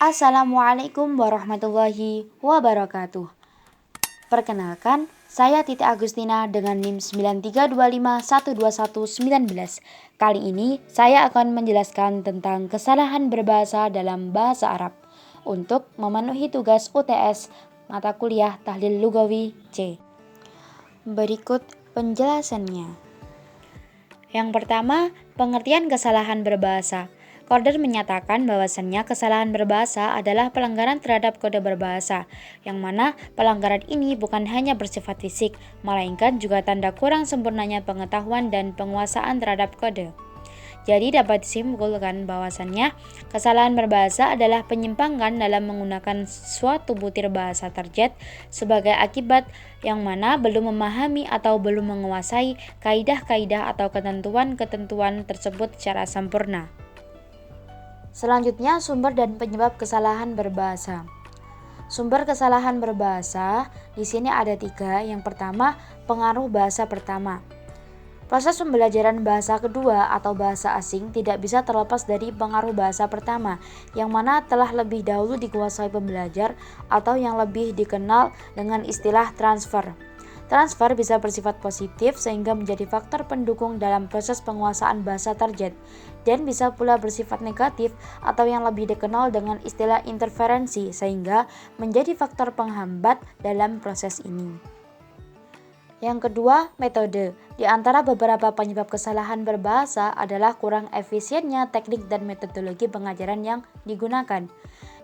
Assalamualaikum warahmatullahi wabarakatuh. Perkenalkan, saya Titi Agustina dengan NIM 9325121119. Kali ini saya akan menjelaskan tentang kesalahan berbahasa dalam bahasa Arab untuk memenuhi tugas UTS mata kuliah Tahlil Lugawi C. Berikut penjelasannya. Yang pertama, pengertian kesalahan berbahasa. Korder menyatakan bahwasannya kesalahan berbahasa adalah pelanggaran terhadap kode berbahasa, yang mana pelanggaran ini bukan hanya bersifat fisik, melainkan juga tanda kurang sempurnanya pengetahuan dan penguasaan terhadap kode. Jadi dapat disimpulkan bahwasannya kesalahan berbahasa adalah penyimpangan dalam menggunakan suatu butir bahasa target sebagai akibat yang mana belum memahami atau belum menguasai kaidah-kaidah atau ketentuan-ketentuan tersebut secara sempurna. Selanjutnya, sumber dan penyebab kesalahan berbahasa. Sumber kesalahan berbahasa di sini ada 3. Yang pertama, pengaruh bahasa pertama. Proses pembelajaran bahasa kedua atau bahasa asing tidak bisa terlepas dari pengaruh bahasa pertama, yang mana telah lebih dahulu dikuasai pembelajar atau yang lebih dikenal dengan istilah transfer. Transfer bisa bersifat positif sehingga menjadi faktor pendukung dalam proses penguasaan bahasa target, dan bisa pula bersifat negatif atau yang lebih dikenal dengan istilah interferensi sehingga menjadi faktor penghambat dalam proses ini. Yang kedua, metode. Di antara beberapa penyebab kesalahan berbahasa adalah kurang efisiennya teknik dan metodologi pengajaran yang digunakan.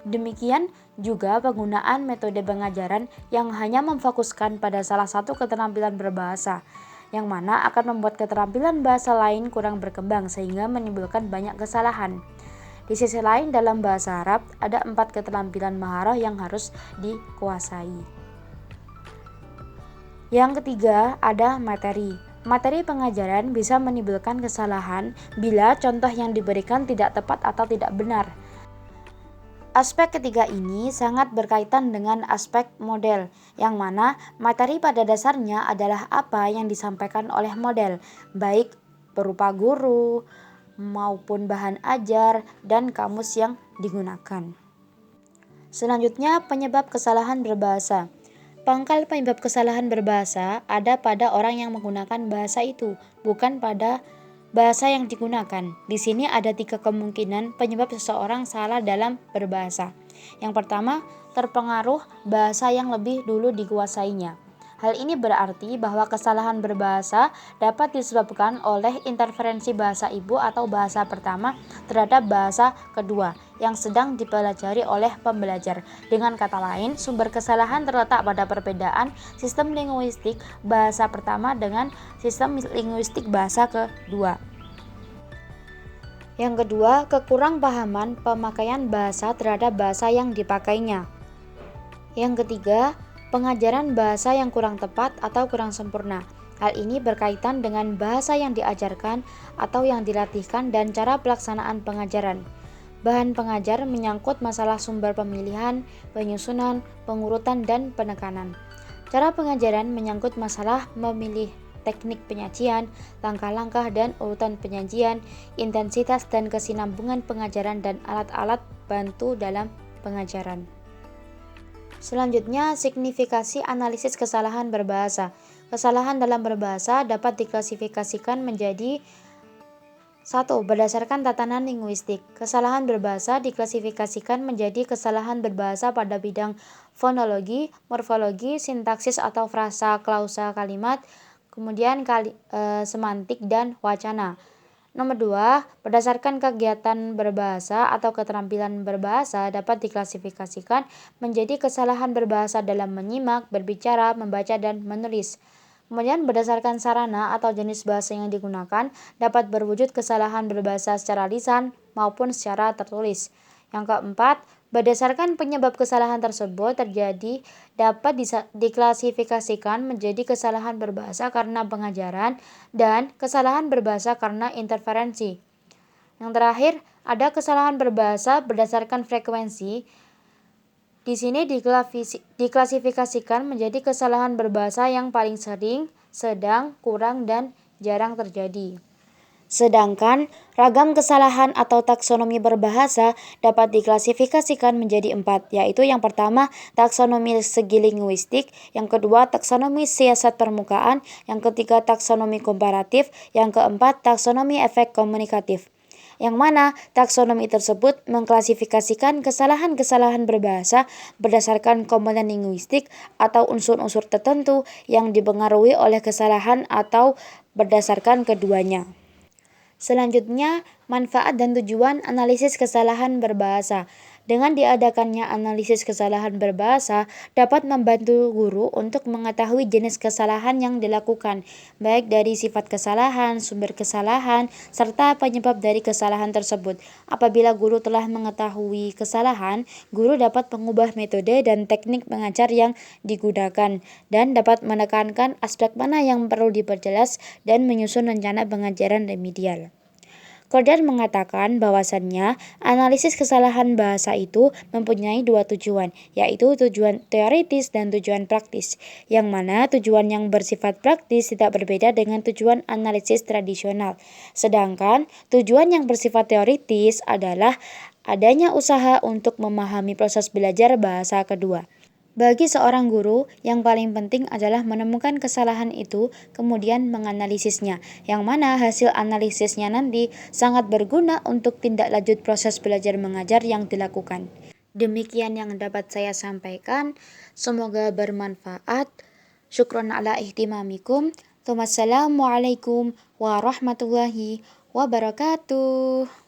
Demikian juga penggunaan metode pengajaran yang hanya memfokuskan pada salah satu keterampilan berbahasa, yang mana akan membuat keterampilan bahasa lain kurang berkembang sehingga menimbulkan banyak kesalahan. Di sisi lain, dalam bahasa Arab ada 4 keterampilan maharah yang harus dikuasai. Yang ketiga, ada materi. Materi pengajaran bisa menimbulkan kesalahan bila contoh yang diberikan tidak tepat atau tidak benar. Aspek ketiga ini sangat berkaitan dengan aspek model, yang mana materi pada dasarnya adalah apa yang disampaikan oleh model, baik berupa guru maupun bahan ajar dan kamus yang digunakan. Selanjutnya, penyebab kesalahan berbahasa. Pangkal penyebab kesalahan berbahasa ada pada orang yang menggunakan bahasa itu, bukan pada bahasa yang digunakan. Di sini ada 3 kemungkinan penyebab seseorang salah dalam berbahasa. Yang pertama, terpengaruh bahasa yang lebih dulu dikuasainya. Hal ini berarti bahwa kesalahan berbahasa dapat disebabkan oleh interferensi bahasa ibu atau bahasa pertama terhadap bahasa kedua yang sedang dipelajari oleh pembelajar. Dengan kata lain, sumber kesalahan terletak pada perbedaan sistem linguistik bahasa pertama dengan sistem linguistik bahasa kedua. Yang kedua, kekurangpahaman pemakaian bahasa terhadap bahasa yang dipakainya. Yang ketiga, pengajaran bahasa yang kurang tepat atau kurang sempurna. Hal ini berkaitan dengan bahasa yang diajarkan atau yang dilatihkan dan cara pelaksanaan pengajaran. Bahan pengajar menyangkut masalah sumber pemilihan, penyusunan, pengurutan, dan penekanan. Cara pengajaran menyangkut masalah memilih teknik penyajian, langkah-langkah dan urutan penyajian, intensitas dan kesinambungan pengajaran, dan alat-alat bantu dalam pengajaran. Selanjutnya, signifikasi analisis kesalahan berbahasa. Kesalahan dalam berbahasa dapat diklasifikasikan menjadi 1. Berdasarkan tatanan linguistik. Kesalahan berbahasa diklasifikasikan menjadi kesalahan berbahasa pada bidang fonologi, morfologi, sintaksis atau frasa klausa kalimat, kemudian semantik dan wacana. Nomor 2, berdasarkan kegiatan berbahasa atau keterampilan berbahasa dapat diklasifikasikan menjadi kesalahan berbahasa dalam menyimak, berbicara, membaca, dan menulis. Kemudian berdasarkan sarana atau jenis bahasa yang digunakan dapat berwujud kesalahan berbahasa secara lisan maupun secara tertulis. Yang keempat, berdasarkan penyebab kesalahan tersebut terjadi dapat diklasifikasikan menjadi kesalahan berbahasa karena pengajaran dan kesalahan berbahasa karena interferensi. Yang terakhir, ada kesalahan berbahasa berdasarkan frekuensi. Di sini diklasifikasikan menjadi kesalahan berbahasa yang paling sering, sedang, kurang, dan jarang terjadi. Sedangkan ragam kesalahan atau taksonomi berbahasa dapat diklasifikasikan menjadi 4, yaitu yang pertama taksonomi segi linguistik, yang kedua taksonomi siasat permukaan, yang ketiga taksonomi komparatif, yang keempat taksonomi efek komunikatif. Yang mana taksonomi tersebut mengklasifikasikan kesalahan-kesalahan berbahasa berdasarkan komponen linguistik atau unsur-unsur tertentu yang dipengaruhi oleh kesalahan atau berdasarkan keduanya. Selanjutnya, manfaat dan tujuan analisis kesalahan berbahasa. Dengan diadakannya analisis kesalahan berbahasa dapat membantu guru untuk mengetahui jenis kesalahan yang dilakukan, baik dari sifat kesalahan, sumber kesalahan, serta penyebab dari kesalahan tersebut. Apabila guru telah mengetahui kesalahan, guru dapat mengubah metode dan teknik mengajar yang digunakan dan dapat menekankan aspek mana yang perlu diperjelas dan menyusun rencana pengajaran remedial. Cordan mengatakan bahwasannya analisis kesalahan bahasa itu mempunyai 2 tujuan, yaitu tujuan teoritis dan tujuan praktis, yang mana tujuan yang bersifat praktis tidak berbeda dengan tujuan analisis tradisional. Sedangkan tujuan yang bersifat teoritis adalah adanya usaha untuk memahami proses belajar bahasa kedua. Bagi seorang guru, yang paling penting adalah menemukan kesalahan itu, kemudian menganalisisnya, yang mana hasil analisisnya nanti sangat berguna untuk tindak lanjut proses belajar mengajar yang dilakukan. Demikian yang dapat saya sampaikan, semoga bermanfaat. Syukron ala ihtimamikum. Wassalamualaikum warahmatullahi wabarakatuh.